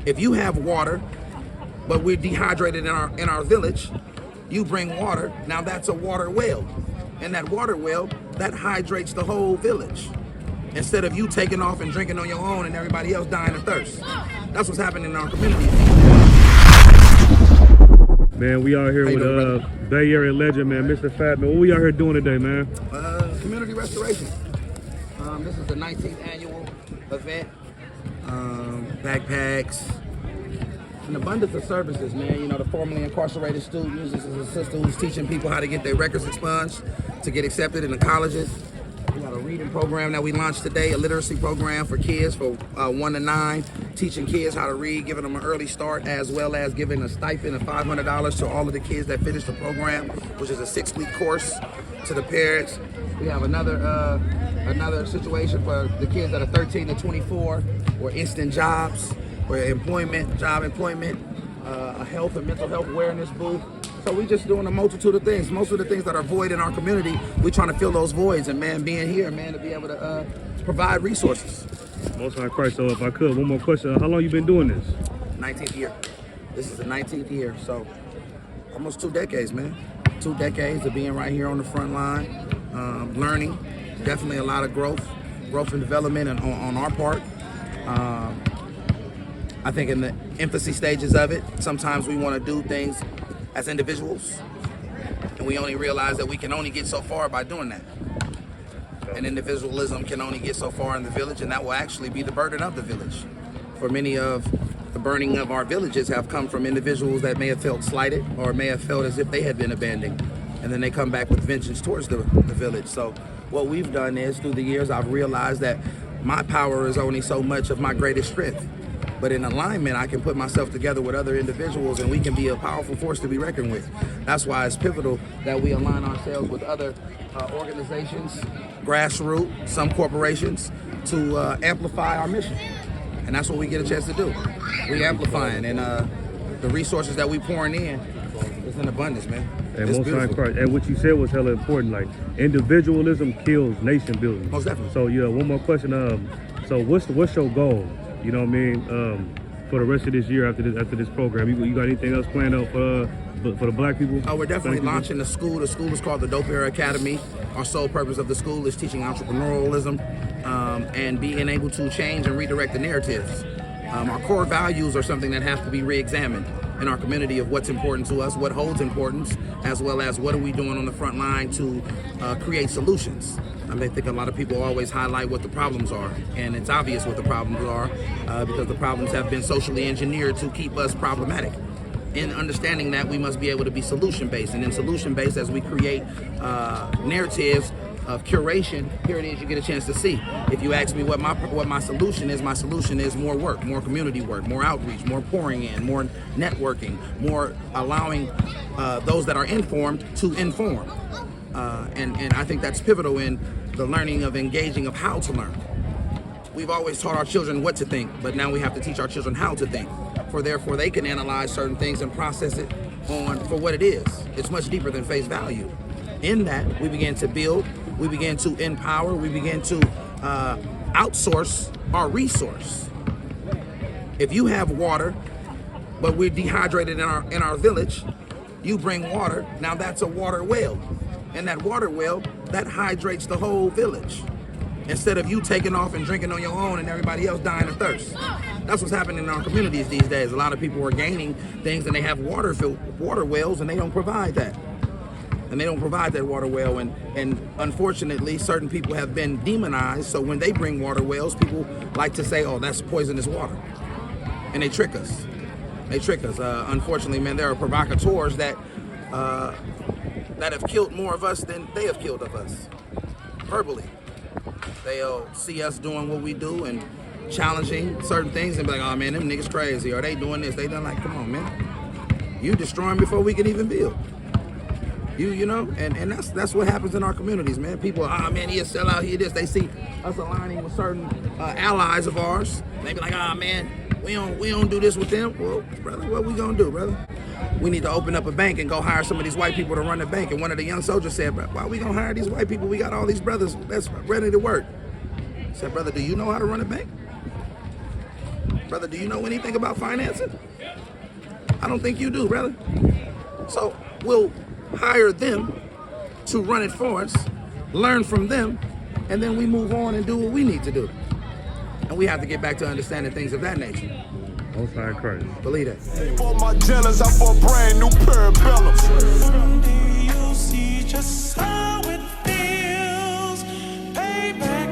If you have water, but we're dehydrated in our village, you bring water. Now that's a water well. And that water well, that hydrates the whole village. Instead of you taking off and drinking on your own and everybody else dying of thirst. That's what's happening in our community. Man, we out here with Bay Area legend, man, Mr. F.A.B. Man, what we out here doing today, man? Community restoration. This is the 19th annual event. Backpacks, an abundance of services, man. You know, the formerly incarcerated students. This is a sister who's teaching people how to get their records expunged to get accepted in the colleges. We got a reading program that we launched today, a literacy program for kids for 1 to 9, teaching kids how to read, giving them an early start, as well as giving a stipend of $500 to all of the kids that finish the program, which is a 6-week course to the parents. We have another situation for the kids that are 13 to 24, or instant jobs, or job employment, a health and mental health awareness booth. So we just doing a multitude of things. Most of the things that are void in our community, we trying to fill those voids. And man, being here, man, to be able to provide resources. Most High Christ. So if I could, one more question. How long you been doing this? 19th year. This is the 19th year. So almost 2 decades, man. 2 decades of being right here on the front line, learning. Definitely a lot of growth and development on our part. I think in the infancy stages of it, sometimes we want to do things as individuals, and we only realize that we can only get so far by doing that. And individualism can only get so far in the village, and that will actually be the burden of the village. For many of the burning of our villages have come from individuals that may have felt slighted or may have felt as if they had been abandoned, and then they come back with vengeance towards the village. So what we've done is, through the years, I've realized that my power is only so much of my greatest strength. But in alignment, I can put myself together with other individuals, and we can be a powerful force to be reckoned with. That's why it's pivotal that we align ourselves with other organizations, grassroots, some corporations, to amplify our mission. And that's what we get a chance to do. We amplifying, and the resources that we pouring in is in abundance, man. And most High Christ. And what you said was hella important. Like, individualism kills nation building. Most definitely. So yeah, one more question. So what's your goal? You know what I mean? For the rest of this year after this program, you got anything else planned out for the black people? Oh, we're definitely launching the school. The school is called the Dope Era Academy. Our sole purpose of the school is teaching entrepreneurialism and being able to change and redirect the narratives. Our core values are something that have to be re-examined in our community, of what's important to us, what holds importance, as well as what are we doing on the front line to create solutions. I think a lot of people always highlight what the problems are, and it's obvious what the problems are because the problems have been socially engineered to keep us problematic. In understanding that, we must be able to be solution-based, and in solution-based, as we create narratives of curation, here it is, you get a chance to see. If you ask me what my solution is more work, more community work, more outreach, more pouring in, more networking, more allowing those that are informed to inform. And I think that's pivotal in the learning of engaging of how to learn. We've always taught our children what to think, but now we have to teach our children how to think. Therefore they can analyze certain things and process it for what it is. It's much deeper than face value. In that, we begin to build, we begin to empower, we begin to outsource our resource. If you have water, but we're dehydrated in our village, you bring water. Now that's a water well. And that water well, that hydrates the whole village. Instead of you taking off and drinking on your own and everybody else dying of thirst. That's what's happening in our communities these days. A lot of people are gaining things, and they have water wells, and they don't provide that. And they don't provide that water well, and unfortunately, certain people have been demonized. So when they bring water wells, people like to say, oh, that's poisonous water. And they trick us. Unfortunately, man, there are provocateurs that have killed more of us than they have killed of us, verbally. They'll see us doing what we do and challenging certain things and be like, oh man, them niggas crazy, or they doing this, they done. Like, come on, man. You destroying before we can even build. You know, and that's what happens in our communities, man. People, man, he a sellout, he this. They see us aligning with certain allies of ours. They be like, man, we don't do this with them. Well, brother, what we gonna do, brother? We need to open up a bank and go hire some of these white people to run the bank. And one of the young soldiers said, why we gonna hire these white people? We got all these brothers that's ready to work. I said, brother, do you know how to run a bank? Brother, do you know anything about financing? I don't think you do, brother. So we'll hire them to run it for us, learn from them, and then we move on and do what we need to do. And we have to get back to understanding things of that nature. Most High Christ. Believe that. For my jealous, I for a brand new parabellum. Someday you'll see just how it feels. Payback